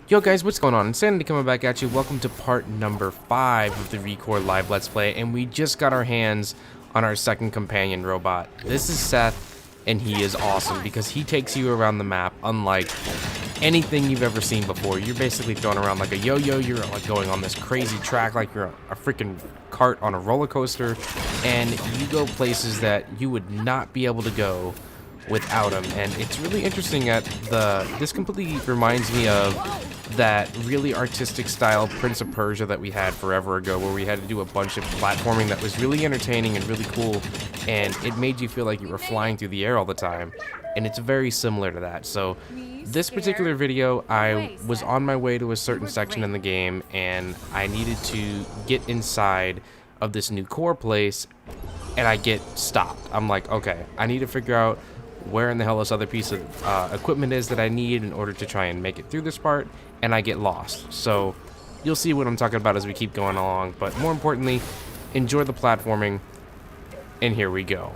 Yo guys, what's going on? Insanity coming back at you. Welcome to part number 5 of the ReCore live let's play, and we just got our hands on our second companion robot. This is Seth, and he is awesome because he takes you around the map unlike anything you've ever seen before. You're basically thrown around like a yo-yo. You're like going on this crazy track like you're a freaking cart on a roller coaster, and you go places that you would not be able to go without him. And it's really interesting that this completely reminds me of that really artistic style Prince of Persia that we had forever ago, where we had to do a bunch of platforming that was really entertaining and really cool, and it made you feel like you were flying through the air all the time. And it's very similar to that. So this particular video, I was on my way to a certain section in the game, and I needed to get inside of this new core place, and I get stopped. I'm like, okay, I need to figure out where in the hell this other piece of equipment is that I need in order to try and make it through this part, and I get lost. So you'll see what I'm talking about as we keep going along, but more importantly, enjoy the platforming, and here we go.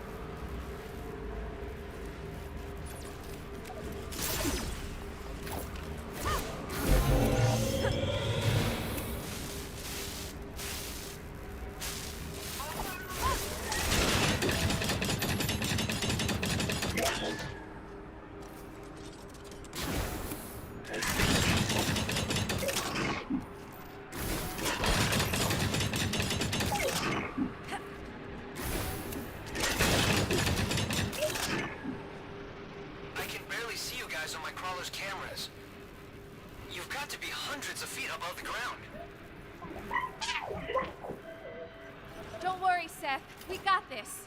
On my crawler's cameras. You've got to be hundreds of feet above the ground. Don't worry, Seth. We got this.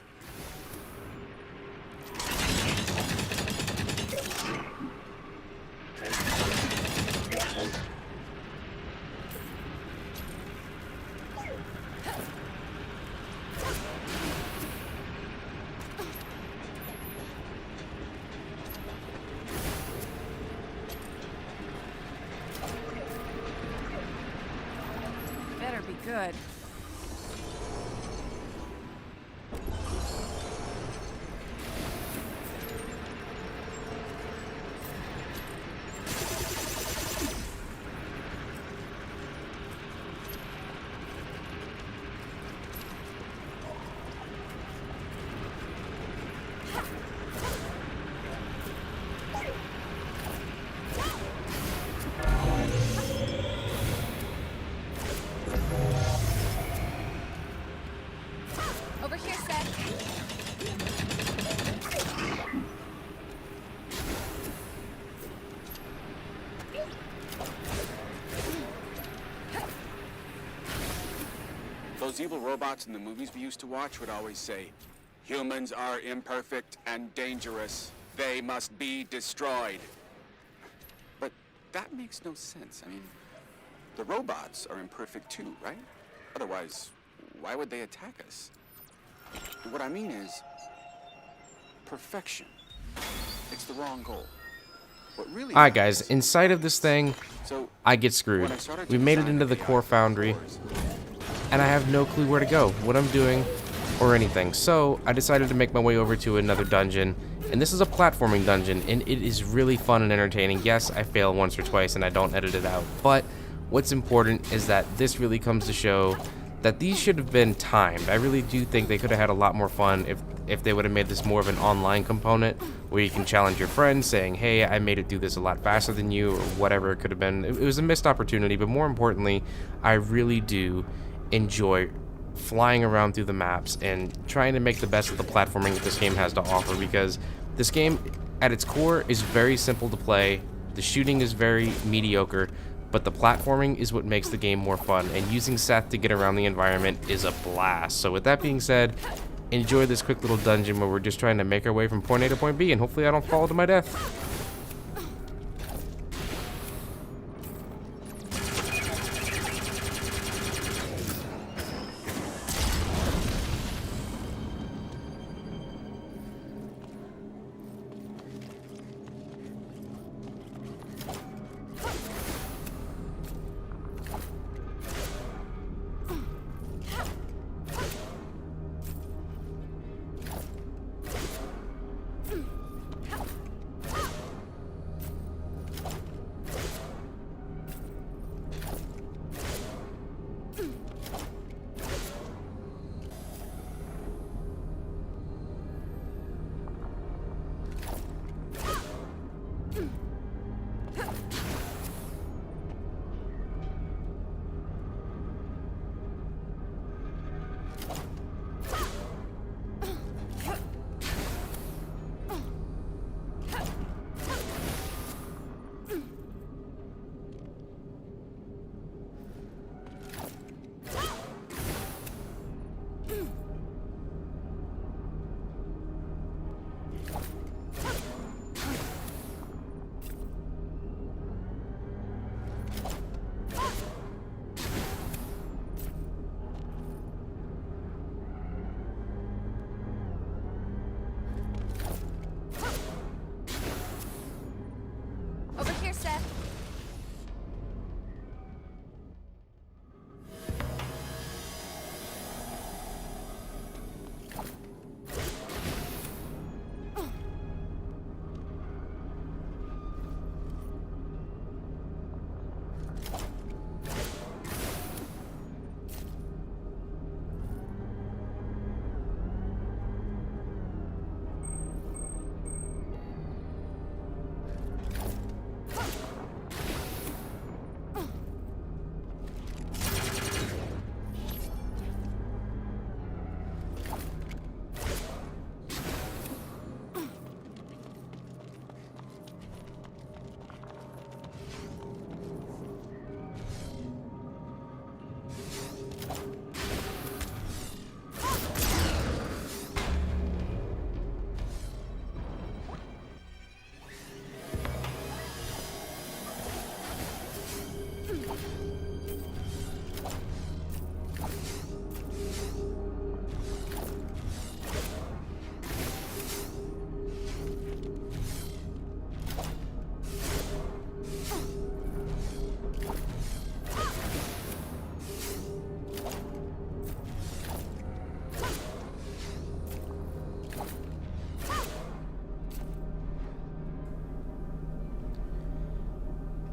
Better be good. Over here, Seth. Those evil robots in the movies we used to watch would always say, "Humans are imperfect and dangerous. They must be destroyed." But that makes no sense. I mean, the robots are imperfect too, right? Otherwise, why would they attack us? What I mean is, perfection. It's the wrong goal. What really Alright guys, inside of this thing, so I get screwed. We made it into the core foundry, and I have no clue where to go, what I'm doing, or anything. So I decided to make my way over to another dungeon, and this is a platforming dungeon, and it is really fun and entertaining. Yes, I fail once or twice and I don't edit it out, but what's important is that this really comes to show that these should have been timed. I really do think they could have had a lot more fun if they would have made this more of an online component where you can challenge your friends saying, hey, I made it through this a lot faster than you, or whatever it could have been. It was a missed opportunity, but more importantly, I really do enjoy flying around through the maps and trying to make the best of the platforming that this game has to offer, because this game at its core is very simple to play. The shooting is very mediocre, but the platforming is what makes the game more fun, and using Seth to get around the environment is a blast. So with that being said, enjoy this quick little dungeon where we're just trying to make our way from point A to point B, and hopefully I don't fall to my death. Seth.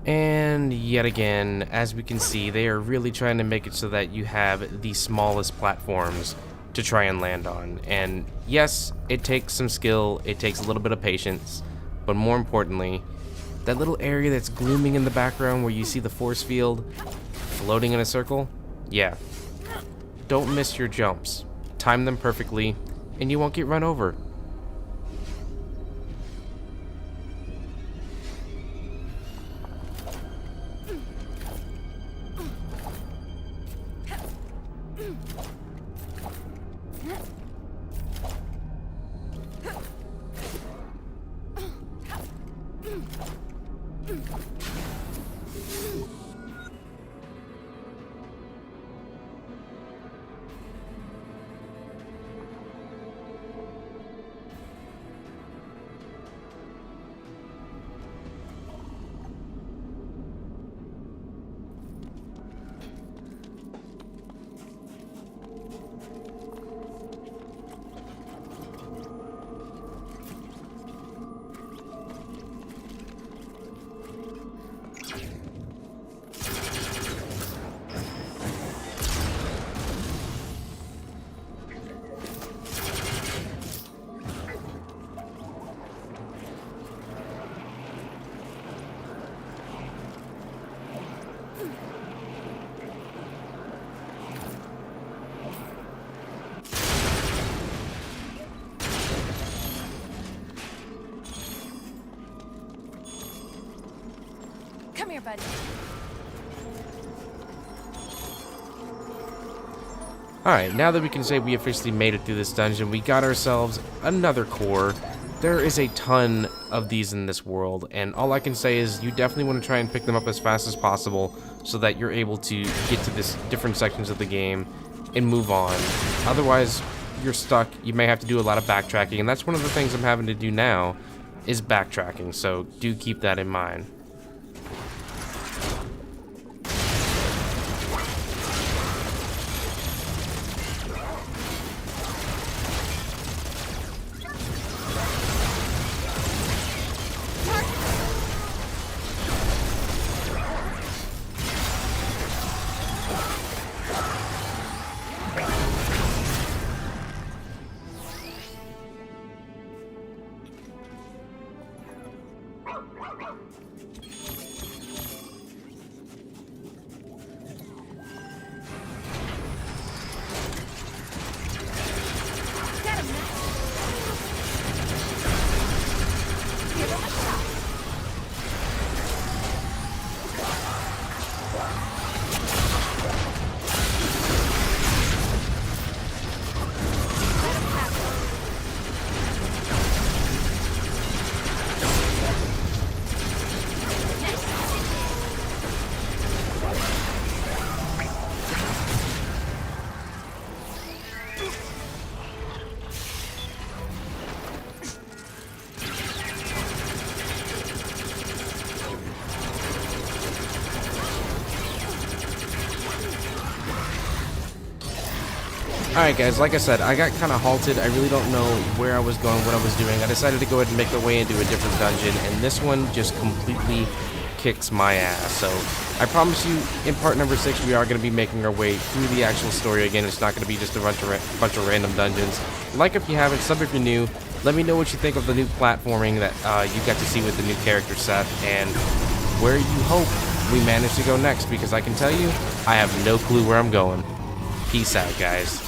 And yet again, as we can see, they are really trying to make it so that you have the smallest platforms to try and land on. And yes, it takes some skill, it takes a little bit of patience, but more importantly, that little area that's glooming in the background where you see the force field floating in a circle, yeah, don't miss your jumps. Time them perfectly, and you won't get run over. Come here, buddy. Alright, now that we can say we officially made it through this dungeon, we got ourselves another core. There is a ton of these in this world, and all I can say is you definitely want to try and pick them up as fast as possible so that you're able to get to this different sections of the game and move on. Otherwise, you're stuck. You may have to do a lot of backtracking, and that's one of the things I'm having to do now is backtracking, so do keep that in mind. Alright guys, like I said, I got kind of halted. I really don't know where I was going, what I was doing. I decided to go ahead and make my way into a different dungeon, and this one just completely kicks my ass. So I promise you, in part number 6, we are going to be making our way through the actual story again. It's not going to be just a bunch of random dungeons. Like if you haven't, sub if you're new. Let me know what you think of the new platforming that you got to see with the new character Seth, and where you hope we manage to go next, because I can tell you, I have no clue where I'm going. Peace out, guys.